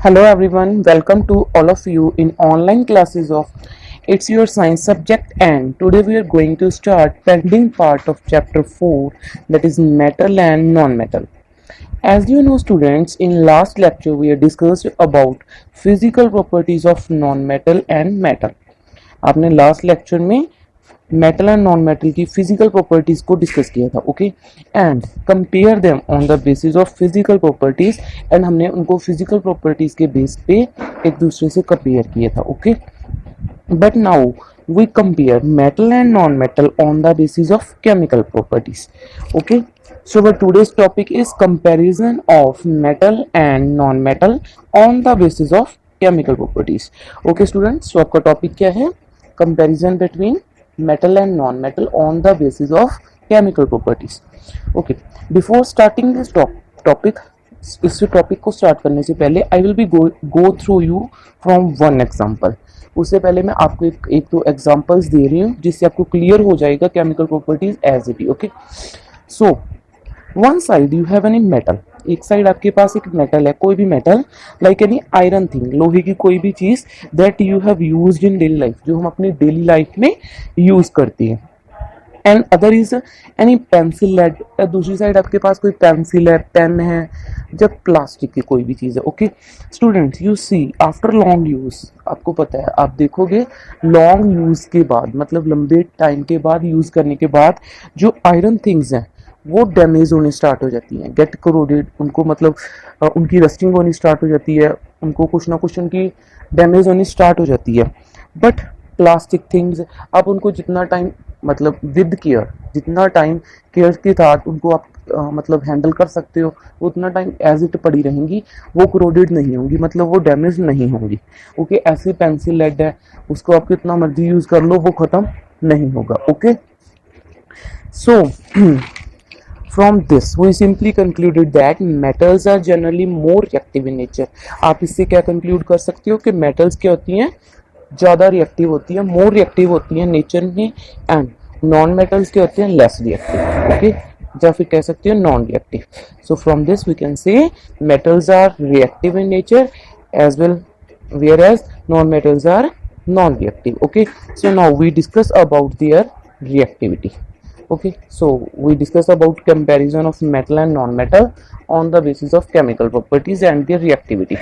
Hello everyone, welcome to all of you in online classes of It's Your Science subject, and today we are going to start pending part of chapter 4, that is metal and non-metal. As you know students, in last lecture we have discussed about physical properties of non-metal and metal. आपने last lecture में metal and non metal की physical properties को discuss किया था, okay, and compare them on the basis of physical properties, and हमने उनको physical properties के base पे एक दूसरे से कंपेयर किया था, okay. But now we compare metal and non-metal on the basis of chemical properties, okay. So but today's topic is comparison of metal and non-metal on the basis of chemical properties, okay students. So आपका topic क्या है? Comparison between metal and non-metal on the basis of chemical properties, okay. Before starting this topic, इस topic को start करने से पहले I will be go through you from one example. उससे पहले मैं आपको एक दो एग्जांपल्स दे रही हूँ जिससे आपको क्लियर हो जाएगा chemical properties as it is, okay. So one side you have any metal, एक साइड आपके पास एक मेटल है, कोई भी metal, like any iron thing, लोहे की कोई भी चीज that you have used in daily life, जो हम अपनी डेली लाइफ में यूज करते हैं. And other is any pencil lead, दूसरी साइड आपके पास कोई पेंसिल है, पेन है, जब प्लास्टिक की कोई भी चीज़ है, okay. Students you see after long use, आपको पता है, आप देखोगे लॉन्ग यूज के बाद, मतलब लंबे टाइम के बाद, यूज करने के बाद, जो आयरन थिंग्स हैं वो डैमेज होने स्टार्ट हो जाती हैं, गेट करोडेड, उनको मतलब उनकी रस्टिंग होनी स्टार्ट हो जाती है, उनको कुछ ना कुछ उनकी डैमेज होनी स्टार्ट हो जाती है. बट प्लास्टिक थिंग्स, आप उनको जितना टाइम, मतलब विद केयर, जितना टाइम केयर के साथ उनको आप मतलब हैंडल कर सकते हो, उतना टाइम एज इट पड़ी रहेंगी, वो क्रोडेड नहीं होंगी, मतलब वो डैमेज नहीं होंगी, ओके. ऐसे पेंसिल लेड है, उसको आप कितना मर्जी यूज कर लो, वो खत्म नहीं होगा, okay. So from this we simply concluded that metals are generally more reactive in nature. आप इससे क्या कंक्लूड कर सकते हो कि मेटल्स क्या होती हैं, ज़्यादा रिएक्टिव होती है, मोर रिएक्टिव होती है नेचर में, एंड नॉन मेटल्स के होते हैं लेस रिएक्टिव, ओके, या फिर कह सकते हैं non reactive. So from this we can say metals are reactive in nature as well, whereas non metals are non reactive, okay. So now we discuss about their reactivity, okay. So we discuss about comparison of metal and non-metal on the basis of chemical properties and their reactivity,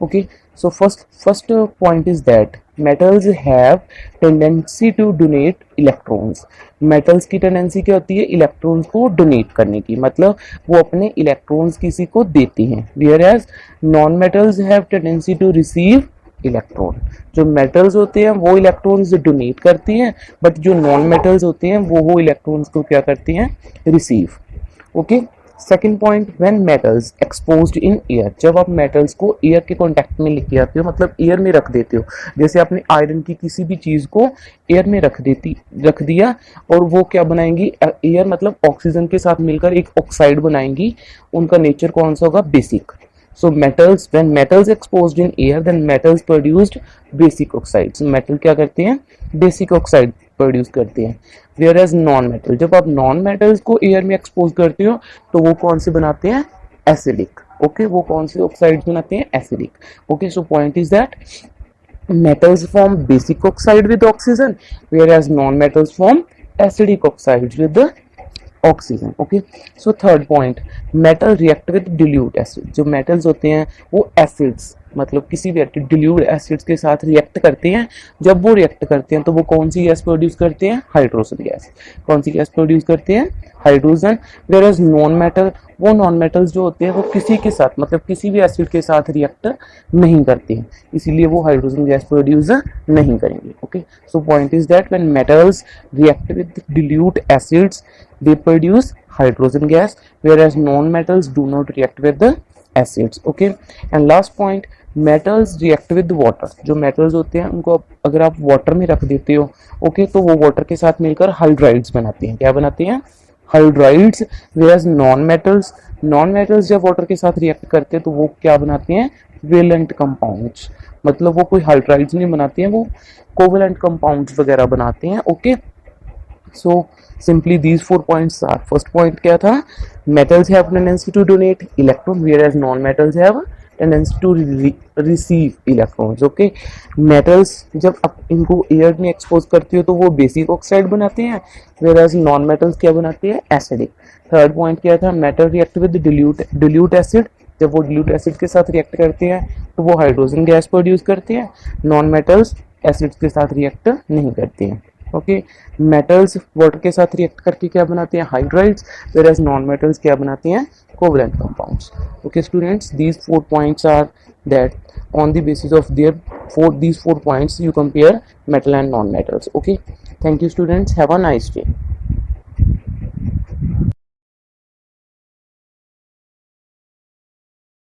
okay. So first point is that metals have tendency to donate electrons. metals की tendency क्या होती है? electrons को donate करने की, मतलब वो अपने electrons किसी को देती हैं, whereas non-metals have tendency to receive electron. जो मेटल्स होते हैं वो इलेक्ट्रॉन्स डोनेट करती हैं, बट जो नॉन मेटल्स होते हैं वो इलेक्ट्रॉन्स को क्या करती हैं? Receive, okay. Second point, when metals exposed in air, जब आप मेटल्स को एयर के कांटेक्ट में लेके आते हो, मतलब एयर में रख देते हो, जैसे आपने आयरन की किसी भी चीज को एयर में रख दिया, और वो क्या बनाएंगी? एयर मतलब ऑक्सीजन के साथ मिलकर एक ऑक्साइड बनाएंगी. उनका नेचर कौन सा होगा? Basic. So metals, when metals exposed in air, then metals produced basic oxides. metal क्या करते हैं? basic oxide produce करते हैं. whereas non metal, जब आप non metals को air में expose करते हो तो वो कौन से बनाते हैं? acidic, okay. वो कौन से oxides बनाते हैं? acidic, okay. So point is that metals form basic oxide with oxygen, whereas non metals form acidic oxides with the oxygen, okay. So third point, metal react with dilute acid. जो metals होते हैं वो acids, मतलब किसी भी dilute acids के साथ react करते हैं. जब वो रिएक्ट करते हैं तो वो कौन सी गैस प्रोड्यूस करते हैं? Hydrogen gas. कौन सी गैस प्रोड्यूस करते हैं? हाइड्रोजन. वेयरएज नॉन मेटल, वो नॉन मेटल्स जो होते हैं वो किसी के साथ, मतलब किसी भी एसिड के साथ रिएक्ट नहीं करते हैं, इसीलिए वो हाइड्रोजन गैस प्रोड्यूस नहीं करेंगे, okay. So point is that when metals react with dilute acids they produce hydrogen gas, whereas non-metals do not react with the acids, okay. And last point, metals react with water. जो metals होते हैं उनको अगर आप water में रख देते हो, okay, तो वो water के साथ मिलकर hydrides बनाते हैं. क्या बनाते हैं? hydrides. whereas non-metals जब water के साथ react करते हैं तो वो क्या बनाते हैं? valent compounds. मतलब वो कोई hydrides नहीं बनाते हैं, वो covalent compounds वगैरह बनाते हैं, okay. So simply these 4 points are, first point क्या था? metals have tendency to donate electron, whereas non metals have tendency to receive electrons. Okay, metals जब आप इनको एयर में एक्सपोज करते हो तो वो बेसिक ऑक्साइड बनाते हैं, वेराज नॉन मेटल्स क्या बनाते हैं, एसिडिक। थर्ड पॉइंट क्या था, metal react with dilute acid, जब वो डिल्यूट एसिड के साथ रिएक्ट करते हैं तो वो हाइड्रोजन गैस प्रोड्यूस करते हैं। नॉन मेटल्स एसिड्स के साथ रिएक्ट नहीं करते हैं। ओके, मेटल्स वाटर के साथ रिएक्ट करके क्या बनाते हैं, हाइड्राइड्स, वेराज नॉन मेटल्स क्या बनाते हैं, covalent compounds. Okay students, these 4 points are that on the basis of these 4 points you compare metal and non metals. Okay, thank you students, have a nice day.